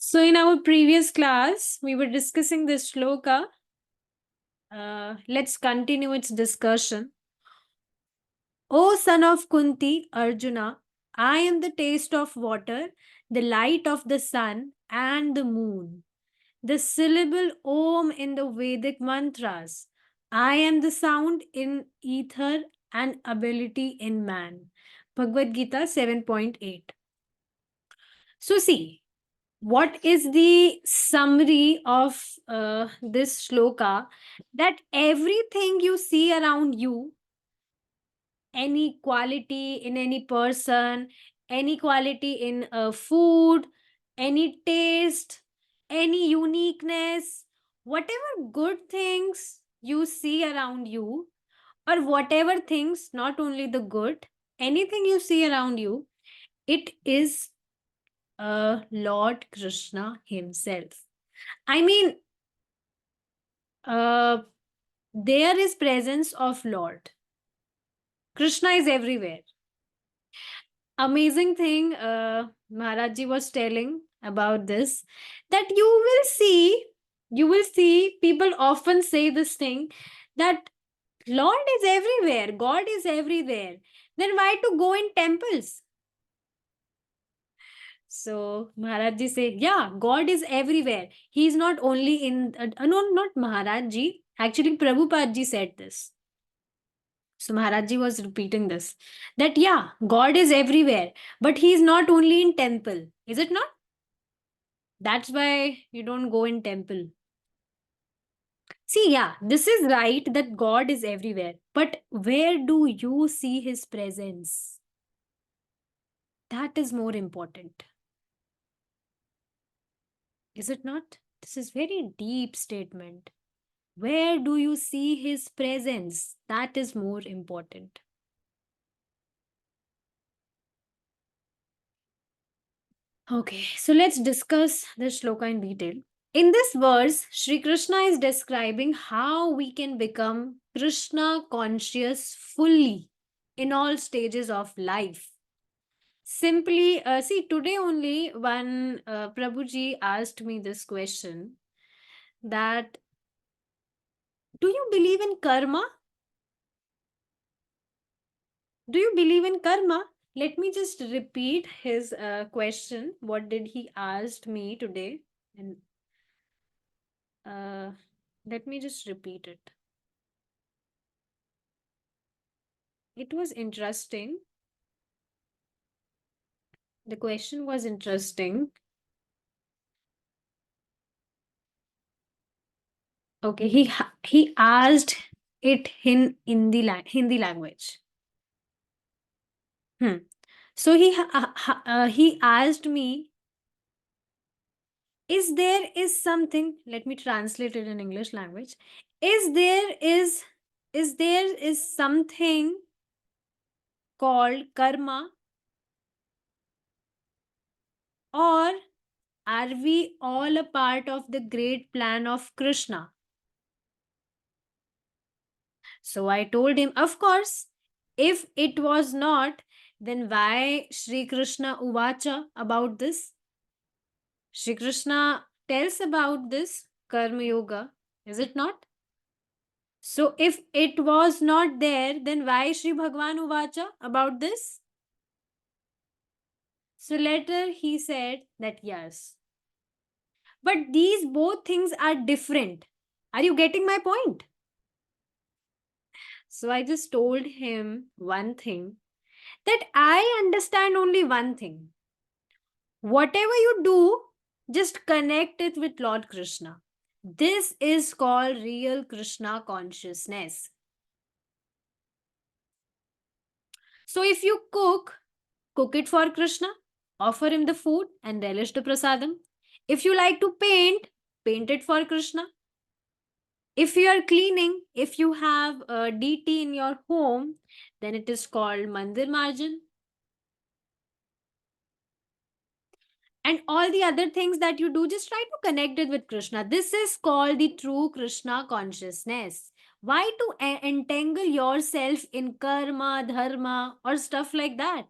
So in our previous class, we were discussing this shloka. Let's continue its discussion. O son of Kunti, Arjuna, I am the taste of water, the light of the sun and the moon, the syllable Om in the Vedic mantras. I am the sound in ether and ability in man. Bhagavad Gita 7.8. So see, what is the summary of this shloka? That everything you see around you, any quality in any person, any quality in food, any taste, any uniqueness, whatever good things you see around you, or whatever things, not only the good, anything you see around you, it is Lord Krishna himself. I mean, uh, there is presence of Lord. Krishna is everywhere. Amazing thing Maharaj was telling about this, that you will see people often say this thing, that Lord is everywhere, God is everywhere. Then why to go in temples? So Maharaj ji say, yeah, God is everywhere. He is not only in, no, not Maharaj ji. Actually, Prabhupada ji said this. So Maharaj ji was repeating this, that yeah, God is everywhere, but he is not only in temple. Is it not? That's why you don't go in temple. See, yeah, this is right that God is everywhere, but where do you see his presence? That is more important. Is it not? This is very deep statement. Where do you see his presence? That is more important. Okay, so let's discuss this shloka in detail. In this verse, Sri Krishna is describing how we can become Krishna conscious fully in all stages of life. Simply, see, today only one Prabhuji asked me this question, that do you believe in karma? Do you believe in karma? Let me just repeat his question. What did he ask me today? And uh, let me just repeat it. It was interesting. The question was interesting. Okay, he asked it in Hindi language. So he asked me, is there is something? Let me translate it in English language. Is there is something called karma, or are we all a part of the great plan of Krishna? So I told him, of course, if it was not, then why Sri Krishna Uvacha about this? Sri Krishna tells about this Karma Yoga, is it not? So if it was not there, then why Sri Bhagwan Uvacha about this? So later he said that yes. But these both things are different. Are you getting my point? So I just told him one thing, that I understand only one thing. Whatever you do, just connect it with Lord Krishna. This is called real Krishna consciousness. So if you cook it for Krishna, offer him the food and relish the prasadam. If you like to paint it for Krishna. If you are cleaning, if you have a deity in your home, then it is called mandir marjan. And all the other things that you do, just try to connect it with Krishna. This is called the true Krishna consciousness. Why to entangle yourself in karma, dharma, or stuff like that?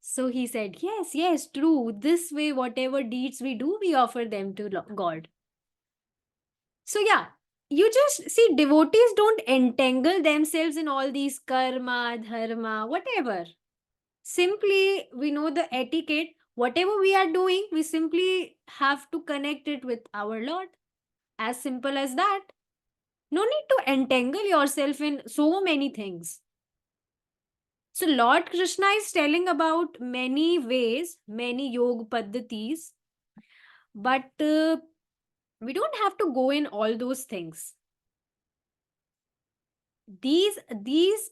So he said, yes, yes, true. This way, whatever deeds we do, we offer them to God. So, yeah, you just see, devotees don't entangle themselves in all these karma, dharma, whatever. Simply, we know the etiquette. Whatever we are doing, we simply have to connect it with our Lord. As simple as that. No need to entangle yourself in so many things. So, Lord Krishna is telling about many ways, many yoga paddhatis, but we don't have to go in all those things. These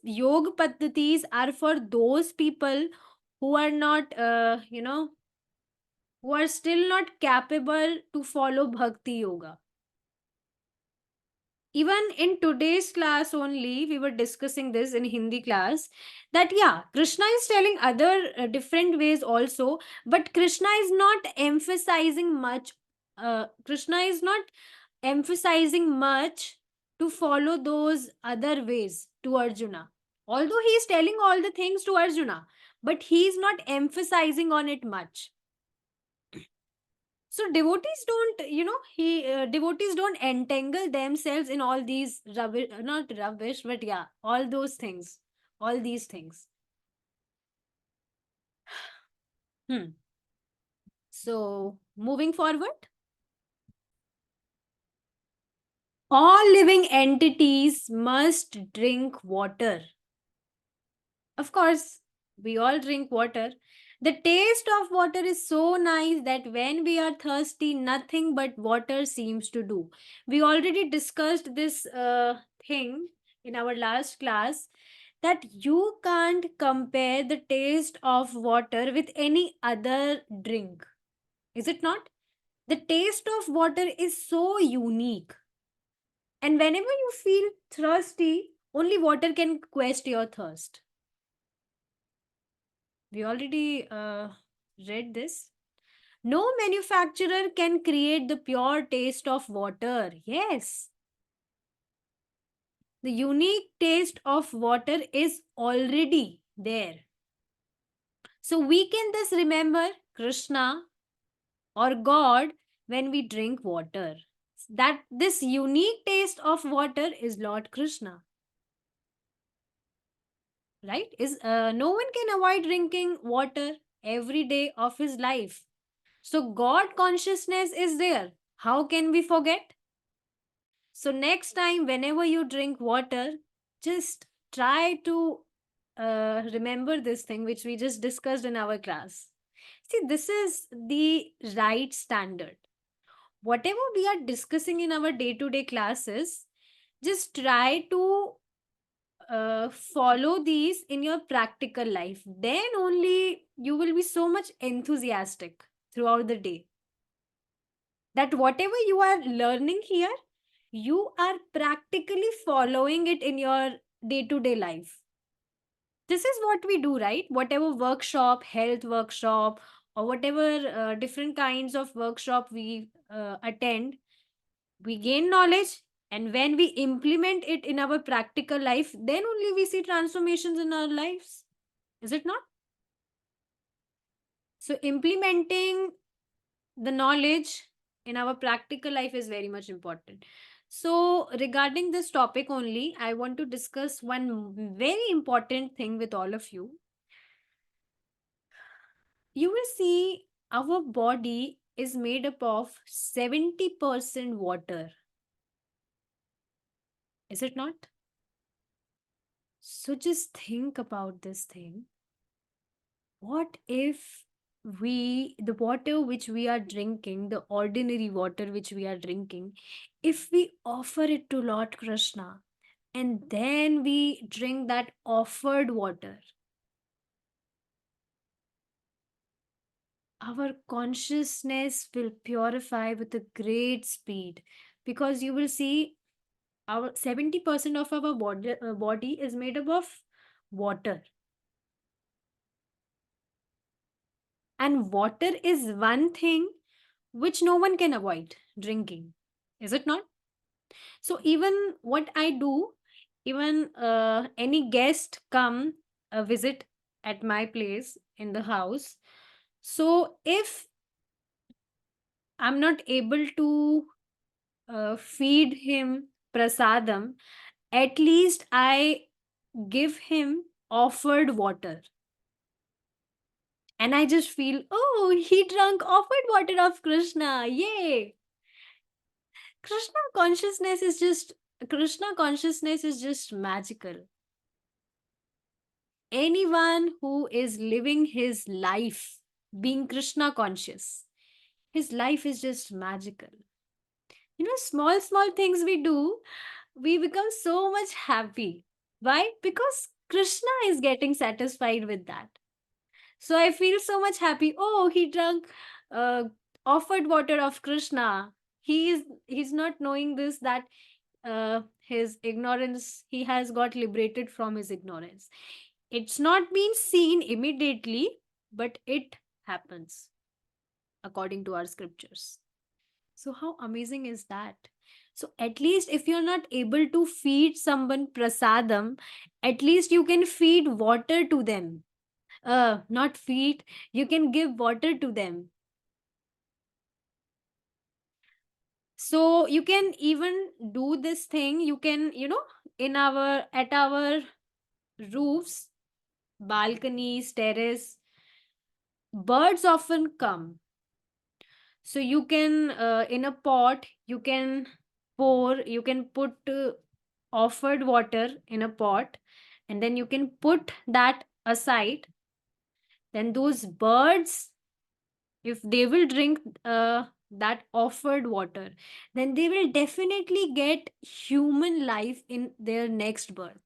yoga paddhatis are for those people who are not, who are still not capable to follow bhakti yoga. Even in today's class only, we were discussing this in Hindi class, that yeah, Krishna is telling other different ways also, but Krishna is not emphasizing much. Krishna is not emphasizing much to follow those other ways to Arjuna, although he is telling all the things to Arjuna, but he is not emphasizing on it much. So devotees don't, devotees don't entangle themselves in all these rubbish, not rubbish, but yeah, all those things, all these things. Hmm. So moving forward, all living entities must drink water. Of course, we all drink water. The taste of water is so nice that when we are thirsty, nothing but water seems to do. We already discussed this thing in our last class, that you can't compare the taste of water with any other drink. Is it not? The taste of water is so unique. And whenever you feel thirsty, only water can quench your thirst. We already read this. No manufacturer can create the pure taste of water. Yes, the unique taste of water is already there. So we can thus remember Krishna or God when we drink water. That this unique taste of water is Lord Krishna, right? Is no one can avoid drinking water every day of his life. So God consciousness is there. How can we forget? So next time, whenever you drink water, just try to remember this thing which we just discussed in our class. See, this is the right standard. Whatever we are discussing in our day-to-day classes, just try to follow these in your practical life. Then only you will be so much enthusiastic throughout the day, that whatever you are learning here, you are practically following it in your day to day life. This is what we do, right? Whatever workshop, health workshop, or whatever different kinds of workshop we attend, we gain knowledge. And when we implement it in our practical life, then only we see transformations in our lives. Is it not? So, implementing the knowledge in our practical life is very much important. So regarding this topic only, I want to discuss one very important thing with all of you. You will see our body is made up of 70% water. Is it not? So just think about this thing. What if the water which we are drinking, the ordinary water which we are drinking, if we offer it to Lord Krishna and then we drink that offered water, our consciousness will purify with a great speed, because you will see our 70% of our body is made up of water, and water is one thing which no one can avoid drinking. Is it not? So even what I do, even any guest come visit at my place, in the house. So if I'm not able to feed him prasadam, at least I give him offered water. And I just feel, oh, he drank offered water of Krishna. Yay! Krishna consciousness is just Krishna consciousness is just magical. Anyone who is living his life being Krishna conscious, his life is just magical. Small, small things we do, we become so much happy. Why? Because Krishna is getting satisfied with that. So I feel so much happy. Oh, he drank uh, offered water of Krishna. He's not knowing this, that his ignorance, he has got liberated from his ignorance. It's not been seen immediately, but it happens according to our scriptures. So, how amazing is that? So, at least if you're not able to feed someone prasadam, at least you can feed water to them. Not feed, you can give water to them. So, you can even do this thing. You can, at our roofs, balconies, terrace, birds often come. So you can, in a pot, you can put offered water in a pot, and then you can put that aside. Then those birds, if they will drink that offered water, then they will definitely get human life in their next birth.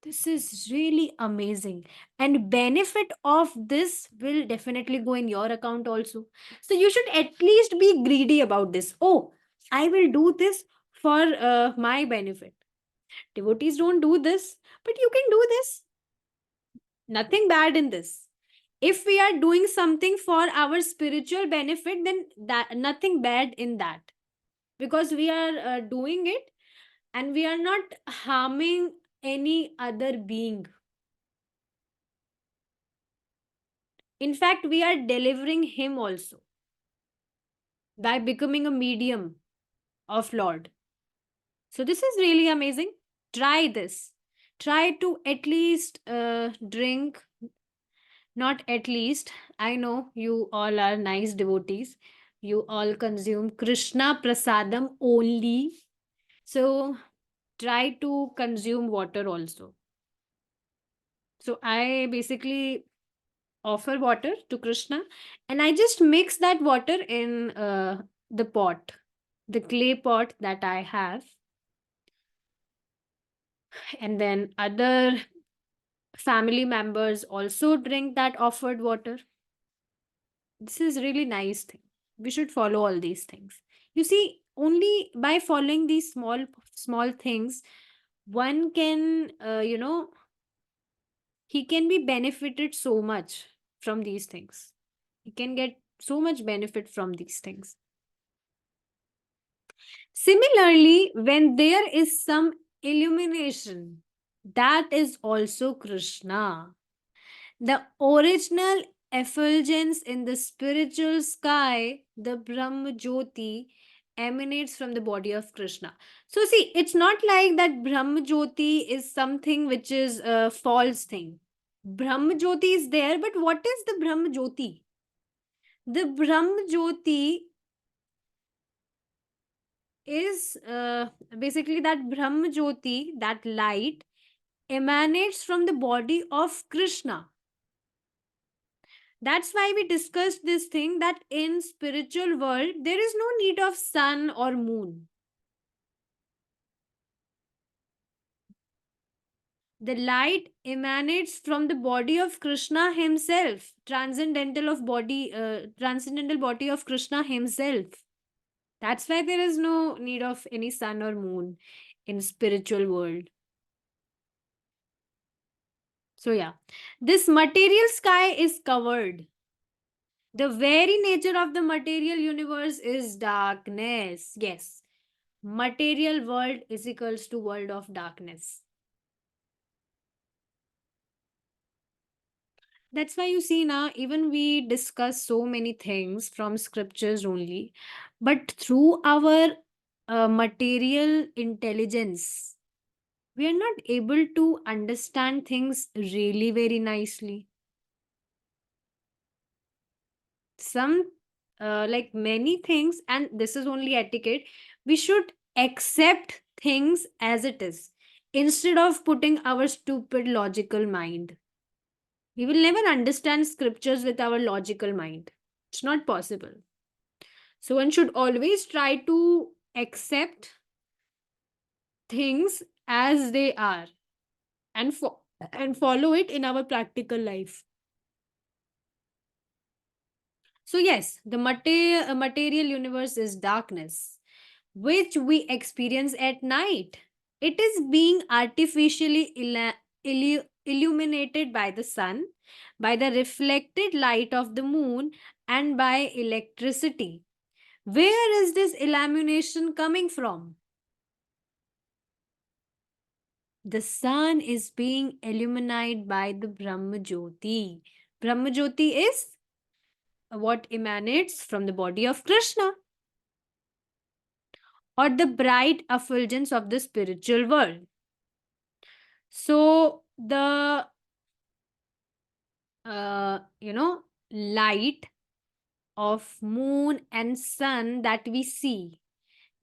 This is really amazing. And benefit of this will definitely go in your account also. So you should at least be greedy about this. Oh, I will do this for my benefit. Devotees don't do this, but you can do this. Nothing bad in this. If we are doing something for our spiritual benefit, then that nothing bad in that, because we are doing it and we are not harming any other being. In fact, we are delivering him also by becoming a medium of Lord. So, this is really amazing. Try this. Try to at least drink, not at least. I know you all are nice devotees. You all consume Krishna prasadam only. So, try to consume water also. So, I basically offer water to Krishna, and I just mix that water in the pot, the clay pot that I have. And then other family members also drink that offered water. This is really nice thing. We should follow all these things. You see, only by following these small things, one can, he can be benefited so much from these things. He can get so much benefit from these things. Similarly, when there is some illumination, that is also Krishna. The original effulgence in the spiritual sky, the Brahma Jyoti, emanates from the body of Krishna. So, see, it's not like that Brahma Jyoti is something which is a false thing. Brahma Jyoti is there, but what is the Brahma Jyoti? The Brahma Jyoti is basically that Brahma Jyoti, that light, emanates from the body of Krishna. That's why we discussed this thing, that in spiritual world there is no need of sun or moon. The light emanates from the body of Krishna himself, transcendental body of Krishna himself. That's why there is no need of any sun or moon in spiritual world. So yeah, this material sky is covered. The very nature of the material universe is darkness. Yes, material world is equals to world of darkness. That's why you see now, even we discuss so many things from scriptures only, but through our material intelligence, we are not able to understand things really very nicely. Some, like many things, and this is only etiquette, we should accept things as it is instead of putting our stupid logical mind. We will never understand scriptures with our logical mind. It's not possible. So one should always try to accept things as they are and and follow it in our practical life. So yes, the material universe is darkness, which we experience at night. It is being artificially illuminated by the sun, by the reflected light of the moon, and by electricity. Where is this illumination coming from? The sun is being illuminated by the Brahma Jyoti. Brahma Jyoti is what emanates from the body of Krishna, or the bright effulgence of the spiritual world. So the light of moon and sun that we see,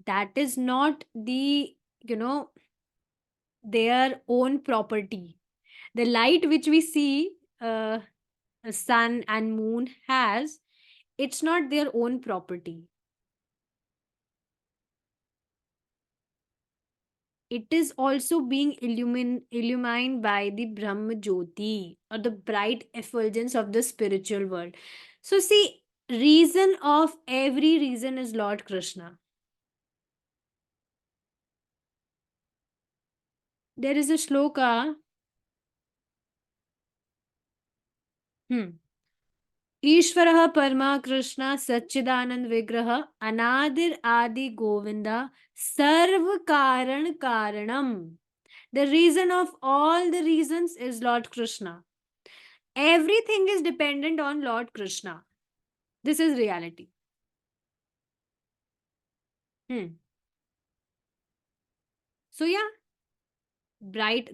that is not the, you know their own property. The light which we see, sun and moon has, it's not their own property. It is also being illumined by the Brahma Jyoti, or the bright effulgence of the spiritual world. So see, reason of every reason is Lord Krishna. There is a shloka. Hmm. ईश्वरः परमा कृष्ण सच्चिदानंद विग्रह अनादिर आदि गोविंदा सर्व कारण कारणम. The reason of all the reasons is Lord Krishna. Everything is dependent on Lord Krishna. This is reality. Hmm. So yeah, bright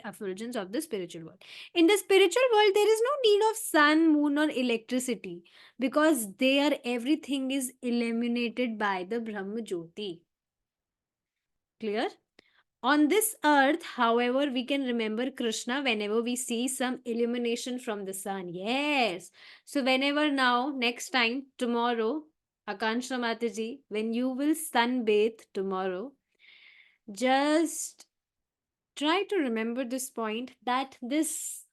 effulgence of the spiritual world. In the spiritual world, there is no need of sun, moon, or electricity, because there everything is illuminated by the Brahma Jyoti. Clear? On this earth, however, we can remember Krishna whenever we see some illumination from the sun. Yes. So, whenever now, next time, tomorrow, Akansha Mataji, when you will sunbathe tomorrow, just try to remember this point, that this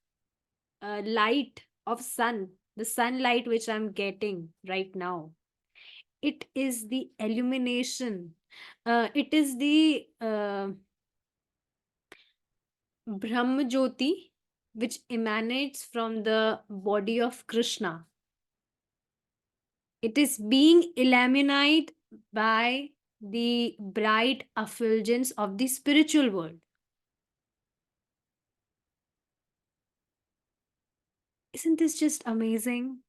light of sun, the sunlight which I'm getting right now, it is the illumination. It is the Brahma Jyoti, which emanates from the body of Krishna. It is being illuminated by the bright effulgence of the spiritual world. Isn't this just amazing?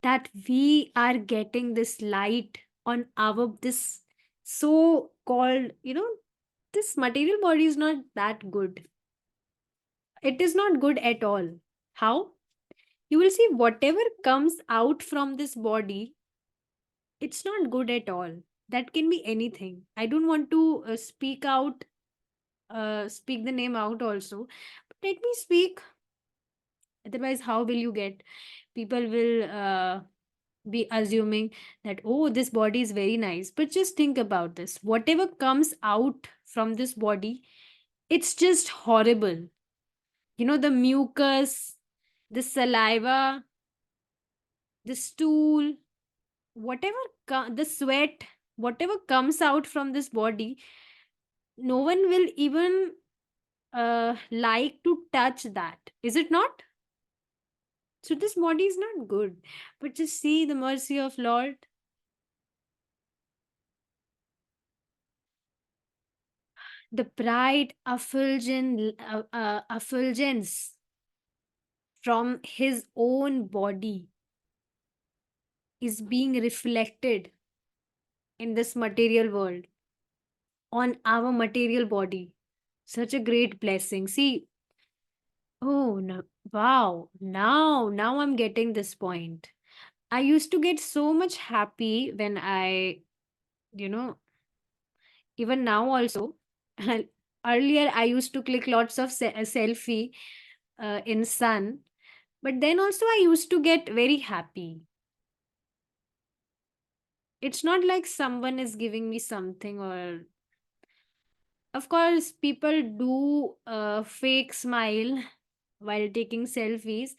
That we are getting this light on our this so called, this material body is not that good. It is not good at all. How? You will see, whatever comes out from this body, it's not good at all. That can be anything. I don't want to speak the name out also, but let me speak. Otherwise, how will you get? People will be assuming that, oh, this body is very nice. But just think about this. Whatever comes out from this body, it's just horrible. The mucus, the saliva, the stool, the sweat, whatever comes out from this body, no one will even like to touch that. Is it not? So this body is not good. But just see the mercy of Lord. The bright effulgence from his own body is being reflected in this material world on our material body. Such a great blessing. See, oh no, wow. Now I'm getting this point. I used to get so much happy when you know, even now also. Earlier, I used to click lots of selfie in sun, but then also I used to get very happy. It's not like someone is giving me something, or of course, people do fake smile while taking selfies.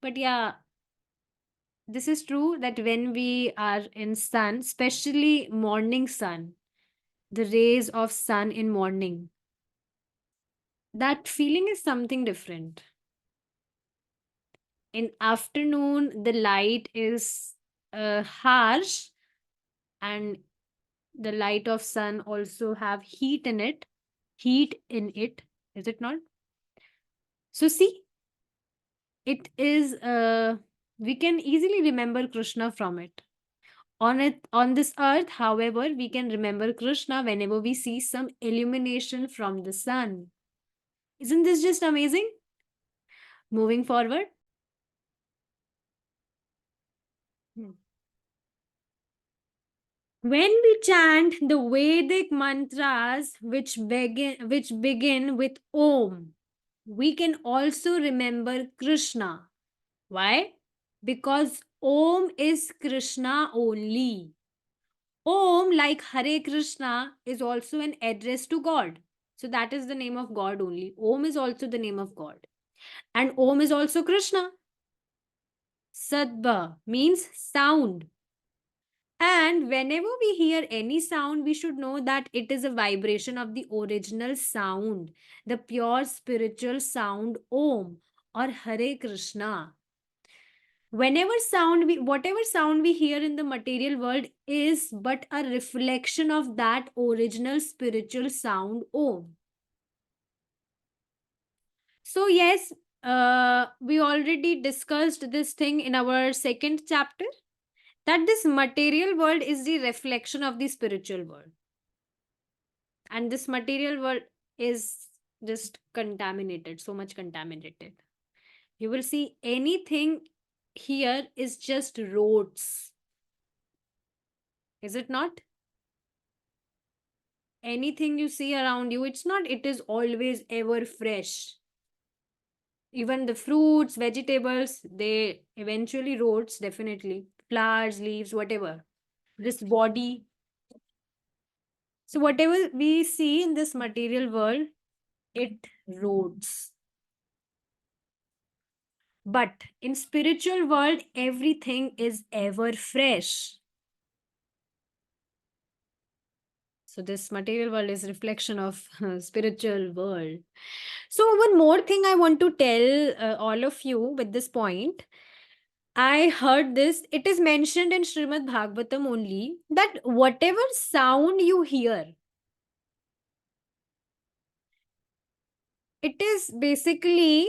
But yeah, this is true that when we are in sun, especially morning sun, the rays of sun in morning, that feeling is something different. In afternoon, the light is harsh, and the light of sun also have heat in it, is it not? So see, it is we can easily remember Krishna from it. On this earth, however, we can remember Krishna whenever we see some illumination from the sun. Isn't this just amazing? Moving forward. Hmm. When we chant the Vedic mantras which begin with Om, we can also remember Krishna. Why? Because Om is Krishna only. Om, like Hare Krishna, is also an address to God. So that is the name of God only. Om is also the name of God. And Om is also Krishna. Sadba means sound. And whenever we hear any sound, we should know that it is a vibration of the original sound, the pure spiritual sound Om or Hare Krishna. Whatever sound we hear in the material world is but a reflection of that original spiritual sound Om. So yes, we already discussed this thing in our second chapter, that this material world is the reflection of the spiritual world, and this material world is just contaminated, so much contaminated. You will see anything here is just roads, is it not? Anything you see around you, it's not, it is always ever fresh. Even the fruits, vegetables, they eventually rots, definitely. Flowers, leaves, whatever. This body. So whatever we see in this material world, it rots. But in spiritual world, everything is ever fresh. So this material world is reflection of spiritual world. So one more thing I want to tell all of you with this point. I heard this. It is mentioned in 𝗰𝗵𝗵𝗧𝗶𝗹𝗵𝗵 only that whatever sound you hear, it is basically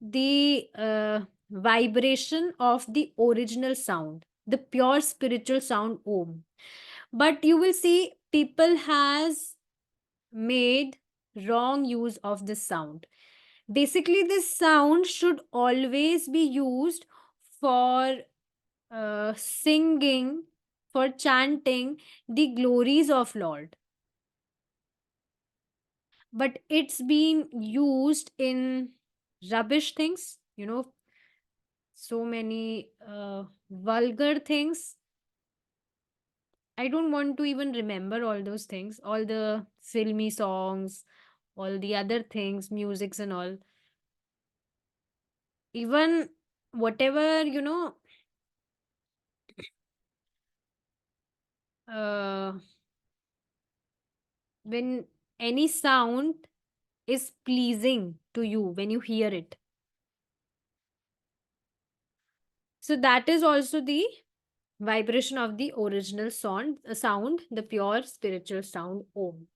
the vibration of the original sound, the pure spiritual sound Om. But you will see people has made wrong use of this sound. Basically, this sound should always be used for singing, for chanting the glories of Lord. But it's been used in rubbish things, so many vulgar things. I don't want to even remember all those things, all the filmy songs, all the other things, musics and all. Even whatever, uh, when any sound is pleasing to you when you hear it. So that is also the vibration of the original sound, the pure spiritual sound Om.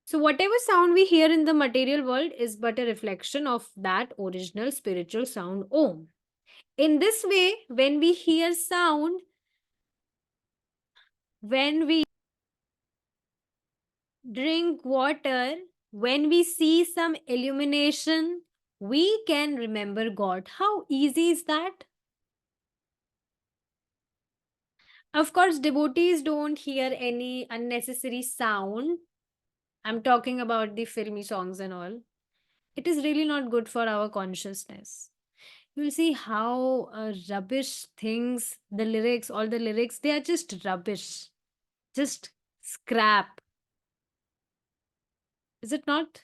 So, whatever sound we hear in the material world is but a reflection of that original spiritual sound, Om. In this way, when we hear sound, when we drink water, when we see some illumination, we can remember God. How easy is that? Of course, devotees don't hear any unnecessary sound. I'm talking about the filmy songs and all. It is really not good for our consciousness. You'll see how rubbish things, the lyrics, all the lyrics, they are just rubbish, just scrap. Is it not?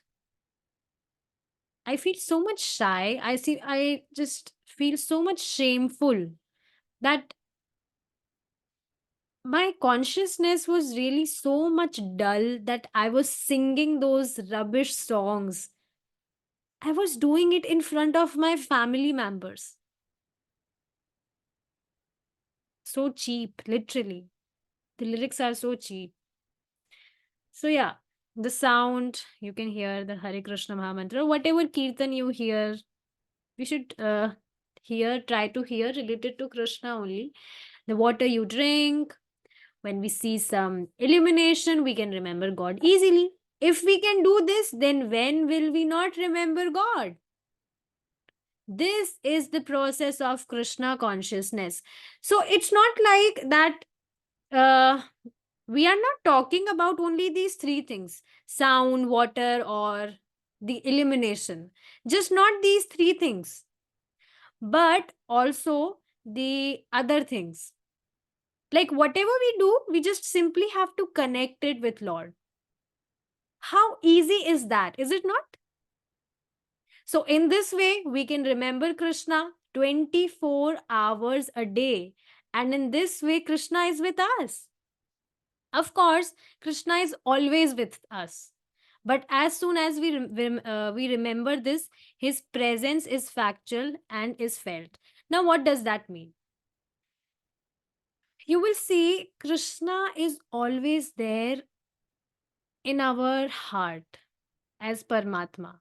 I feel so much shy. I just feel so much shameful that my consciousness was really so much dull that I was singing those rubbish songs. I was doing it in front of my family members. So cheap, literally. The lyrics are so cheap. So yeah, the sound you can hear, the Hare Krishna Mahamantra, whatever kirtan you hear, we should try to hear related to Krishna only. The water you drink, when we see some illumination, we can remember God easily. If we can do this, then when will we not remember God? This is the process of Krishna consciousness. So it's not like that uh, we are not talking about only these three things: sound, water, or the illumination. Just not these three things, but also the other things. Like whatever we do, we just simply have to connect it with Lord. How easy is that? Is it not? So, in this way, we can remember Krishna 24 hours a day. And in this way, Krishna is with us. Of course, Krishna is always with us. But as soon as we remember this, his presence is factual and is felt. Now, what does that mean? You will see Krishna is always there in our heart as Paramatma.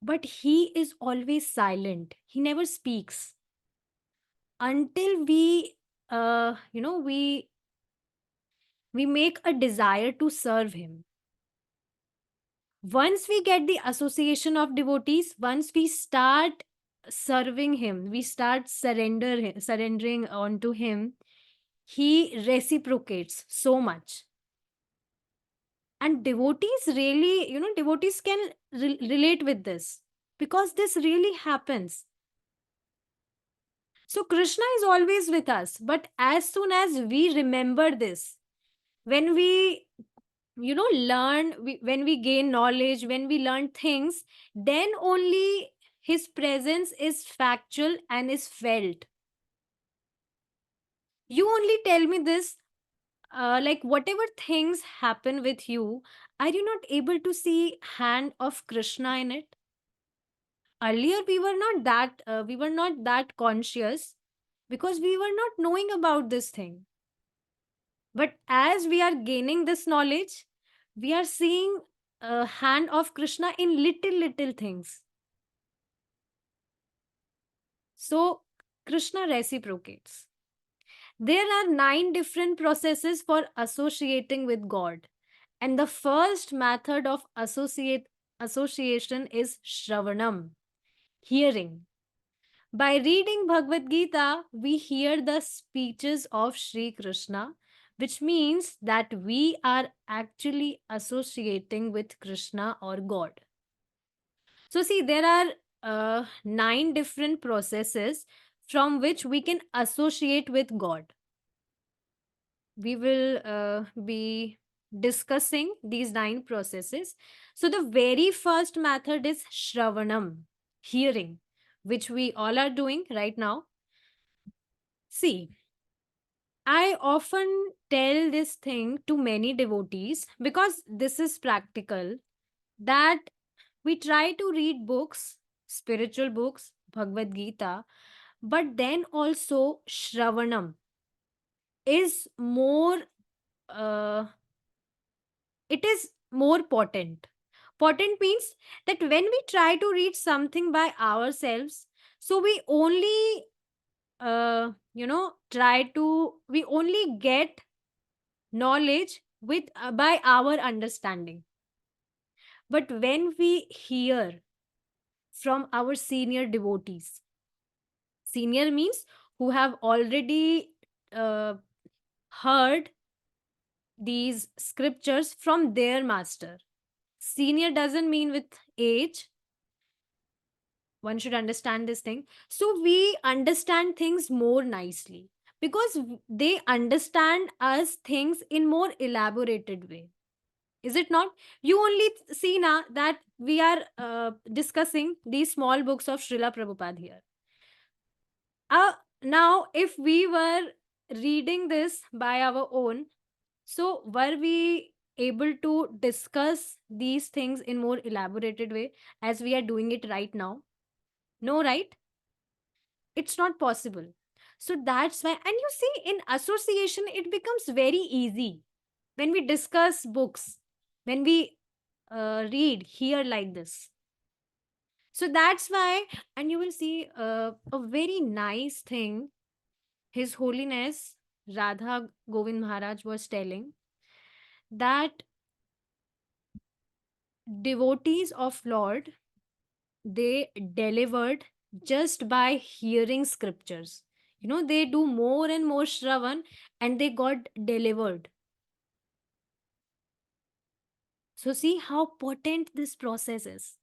But he is always silent. He never speaks until we make a desire to serve him. Once we get the association of devotees, once we start serving him, we start surrendering onto him, he reciprocates so much. And devotees really, devotees can relate with this, because this really happens. So Krishna is always with us, but as soon as we remember this, when we when we gain knowledge, when we learn things, then only his presence is factual and is felt. You only tell me this, like whatever things happen with you, are you not able to see hand of Krishna in it? Earlier we were not that conscious, because we were not knowing about this thing. But as we are gaining this knowledge, we are seeing a hand of Krishna in little things. So Krishna reciprocates. There are 9 different processes for associating with God. And the first method of association is Shravanam, hearing. By reading Bhagavad Gita, we hear the speeches of Sri Krishna, which means that we are actually associating with Krishna or God. So, see, there are 9 different processes from which we can associate with God. We will be discussing these 9 processes. So, the very first method is Shravanam, hearing, which we all are doing right now. See, I often tell this thing to many devotees because this is practical, that we try to read books, spiritual books, Bhagavad Gita, but then also Shravanam is more, uh, it is more potent. Potent means that when we try to read something by ourselves, so we only, we only get knowledge with by our understanding. But when we hear from our senior devotees, senior means who have already uh, heard these scriptures from their master. Senior doesn't mean with age. One should understand this thing. So we understand things more nicely because they understand us things in more elaborated way. Is it not? You only see now that we are discussing these small books of Srila Prabhupada here. Now, if we were reading this by our own, so were we able to discuss these things in more elaborated way as we are doing it right now? No, right? It's not possible. So that's why, and you see, in association, it becomes very easy when we discuss books, when we read here like this. So that's why, and you will see a very nice thing His Holiness Radha Govind Maharaj was telling that devotees of Lord, they delivered just by hearing scriptures. They do more and more Shravan and they got delivered. So see how potent this process is.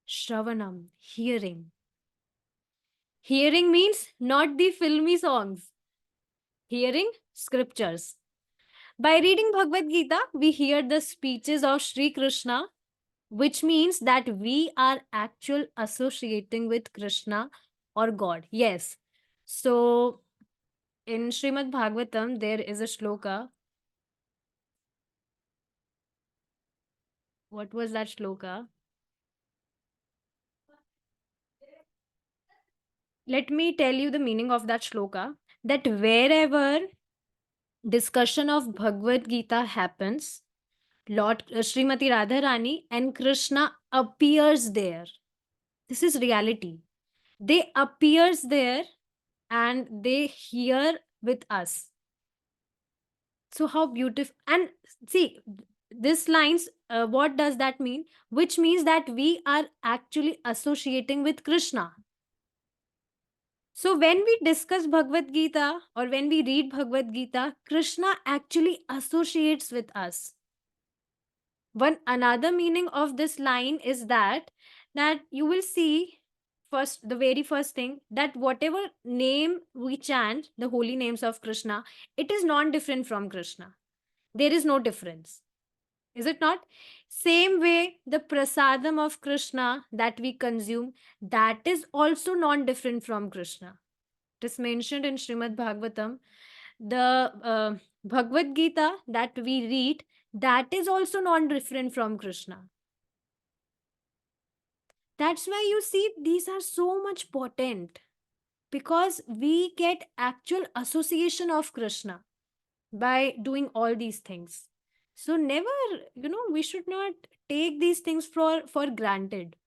Shravanam, hearing. Hearing means not the filmy songs. Hearing scriptures. By reading Bhagavad Gita, we hear the speeches of Sri Krishna, which means that we are actual associating with Krishna or God. Yes. So in Srimad Bhagavatam, there is a shloka. What was that shloka? Let me tell you the meaning of that shloka. That wherever discussion of Bhagavad Gita happens, Lord Srimati Radharani and Krishna appears there. This is reality. They appears there and they hear with us. So how beautiful. And see, this lines, what does that mean? Which means that we are actually associating with Krishna. So when we discuss Bhagavad Gita or when we read Bhagavad Gita, Krishna actually associates with us. One another meaning of this line is that you will see, first, the very first thing, that whatever name we chant, the holy names of Krishna, it is non different from Krishna. There is no difference. Is it not? Same way, the prasadam of Krishna that we consume, that is also non different from Krishna. It is mentioned in Srimad Bhagavatam. The Bhagavad Gita that we read, that is also non different from Krishna. That's why you see these are so much potent, because we get actual association of Krishna by doing all these things. So never, we should not take these things for granted.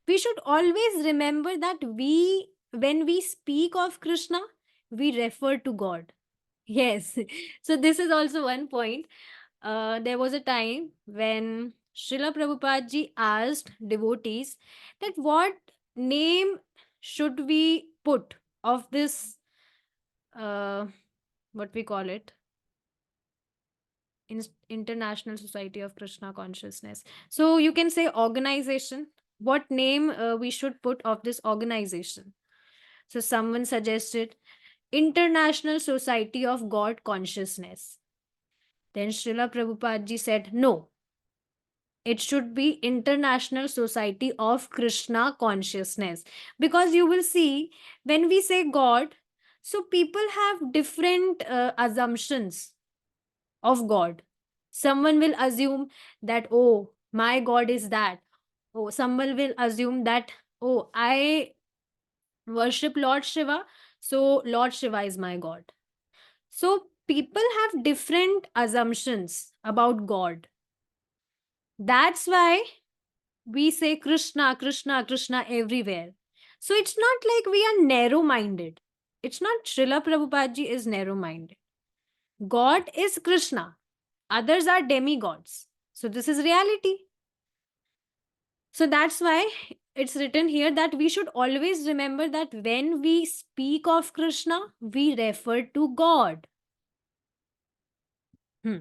We should always remember that when we speak of Krishna, we refer to God. Yes. So this is also one point. There was a time when Srila Prabhupada ji asked devotees that what name should we put of this, uh, what we call it, International Society of Krishna Consciousness. So you can say organization. What name we should put of this organization? So someone suggested International Society of God Consciousness. Then Srila Prabhupada ji said, no, it should be International Society of Krishna Consciousness. Because you will see, when we say God, so people have different assumptions of God. Someone will assume that, oh, my God is that. Oh, someone will assume that, oh, I worship Lord Shiva, so Lord Shiva is my God. So people have different assumptions about God. That's why we say Krishna, Krishna, Krishna everywhere. So it's not like we are narrow minded. It's not Srila Prabhupada ji is narrow minded. God is Krishna, others are demigods. So this is reality. So that's why it's written here that we should always remember that when we speak of Krishna, we refer to God. Hmm.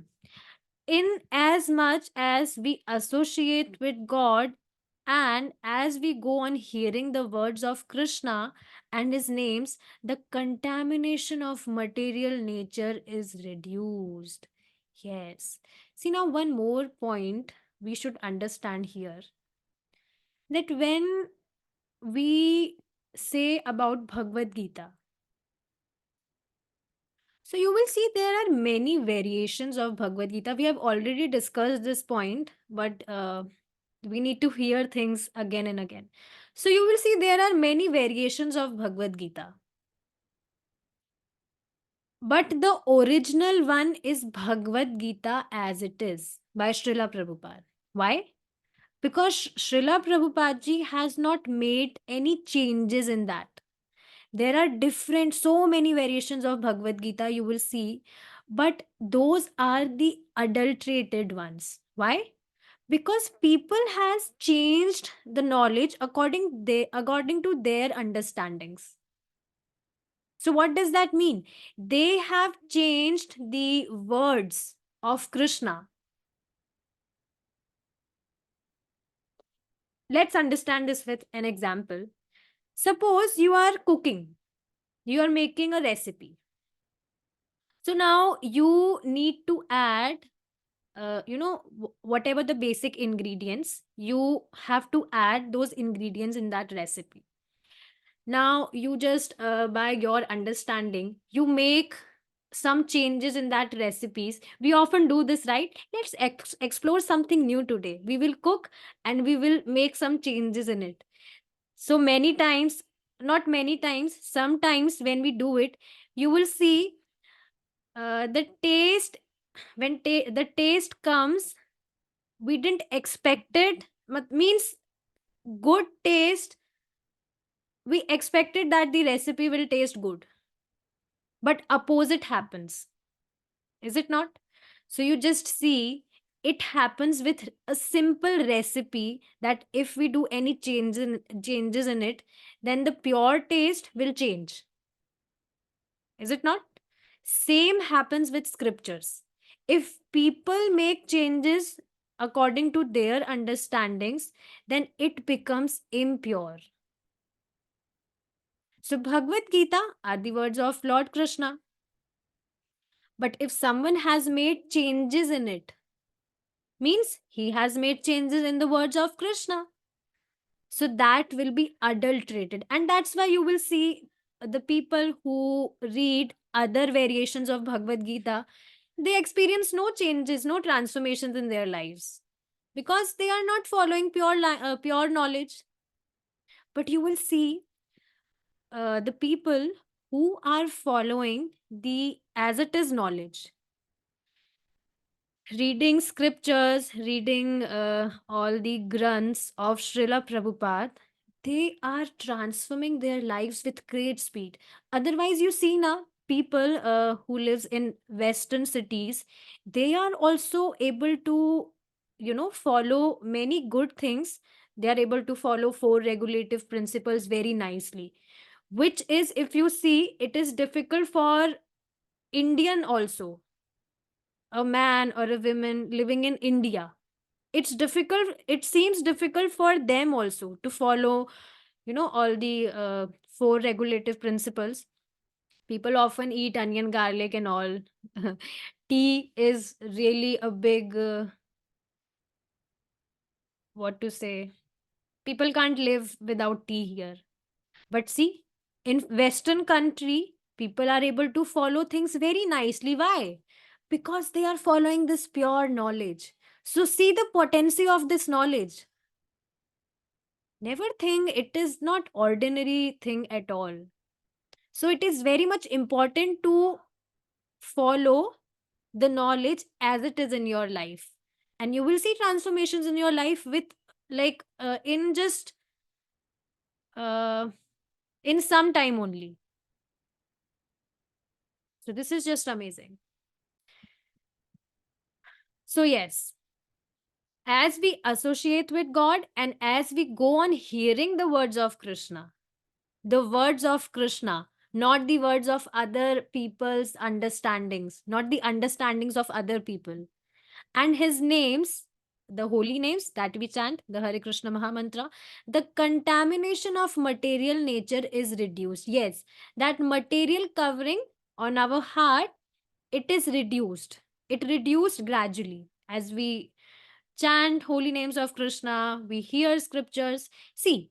In as much as we associate with God, and as we go on hearing the words of Krishna and his names, the contamination of material nature is reduced. Yes. See, now one more point we should understand here, that when we say about Bhagavad Gita, so you will see there are many variations of Bhagavad Gita. We have already discussed this point, but we need to hear things again and again. So you will see there are many variations of Bhagavad Gita. But the original one is Bhagavad Gita as it is by Srila Prabhupada. Why? Because Srila Prabhupada ji has not made any changes in that. There are different, so many variations of Bhagavad Gita you will see, but those are the adulterated ones. Why? Because people has changed the knowledge according to their understandings. So what does that mean? They have changed the words of Krishna. Let's understand this with an example. Suppose you are cooking, you are making a recipe. So now you need to add whatever the basic ingredients, you have to add those ingredients in that recipe. Now you just by your understanding you make some changes in that recipes. We often do this, right? Let's explore something new today, we will cook and we will make some changes in it. So many times, not many times, sometimes when we do it, you will see the taste, when the taste comes, we didn't expect it. Means good taste, we expected that the recipe will taste good, but opposite happens, is it not? So you just see, it happens with a simple recipe, that if we do any changes in it, then the pure taste will change, is it not? Same happens with scriptures. If people make changes according to their understandings, then it becomes impure. So Bhagavad Gita are the words of Lord Krishna. But if someone has made changes in it, means he has made changes in the words of Krishna. So that will be adulterated. And that's why you will see the people who read other variations of Bhagavad Gita, they experience no changes, no transformations in their lives, because they are not following pure knowledge. But you will see the people who are following the as it is knowledge, reading scriptures, reading all the grunts of Srila Prabhupada, they are transforming their lives with great speed. Otherwise, you see now, people who lives in Western cities, they are also able to, follow many good things. They are able to follow four regulative principles very nicely, which is, if you see, it is difficult for Indian also, a man or a woman living in India. It's difficult, it seems difficult for them also to follow, all the four regulative principles. People often eat onion, garlic, and all. Tea is really a big, what to say, people can't live without tea here. But see, in Western country, people are able to follow things very nicely. Why? Because they are following this pure knowledge. So see the potency of this knowledge. Never think it is not ordinary thing at all. So it is very much important to follow the knowledge as it is in your life, and you will see transformations in your life with like in just uh, in some time only. So this is just amazing. So yes, as we associate with God and as we go on hearing the words of Krishna, the words of Krishna, not the words of other people's understandings, not the understandings of other people, and his names, the holy names that we chant, the Hare Krishna Maha Mantra, the contamination of material nature is reduced. Yes, that material covering on our heart, it is reduced. It reduced gradually as we chant holy names of Krishna, we hear scriptures. See,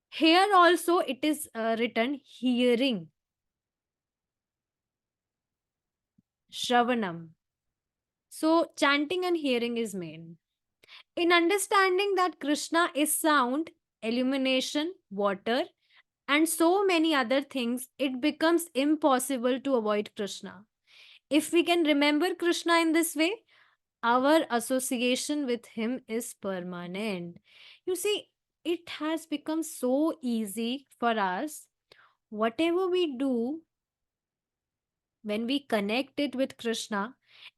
here also it is written hearing, Shravanam. So, chanting and hearing is main. In understanding that Krishna is sound, illumination, water, and so many other things, it becomes impossible to avoid Krishna. If we can remember Krishna in this way, our association with him is permanent. You see, it has become so easy for us. Whatever we do, when we connect it with Krishna,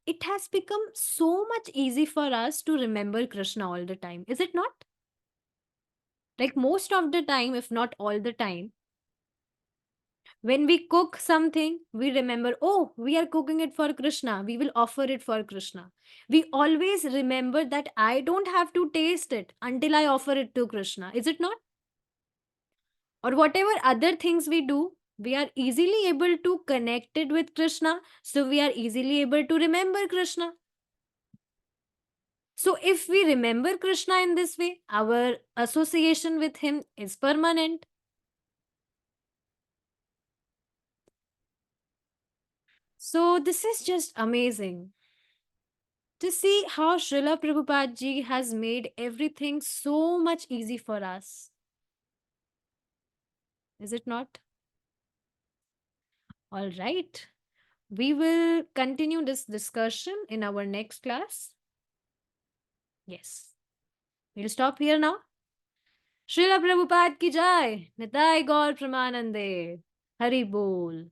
it has become so much easy for us to remember Krishna all the time. Is it not? Like most of the time, if not all the time, when we cook something, we remember, oh, we are cooking it for Krishna. We will offer it for Krishna. We always remember that I don't have to taste it until I offer it to Krishna. Is it not? Or whatever other things we do, we are easily able to connect it with Krishna. So we are easily able to remember Krishna. So if we remember Krishna in this way, our association with him is permanent. So this is just amazing to see how Srila Prabhupada ji has made everything so much easy for us. Is it not? All right. We will continue this discussion in our next class. Yes. We'll stop here now. Srila Prabhupada ki jai. Nitai Gaur Pramanande. Hari Bol.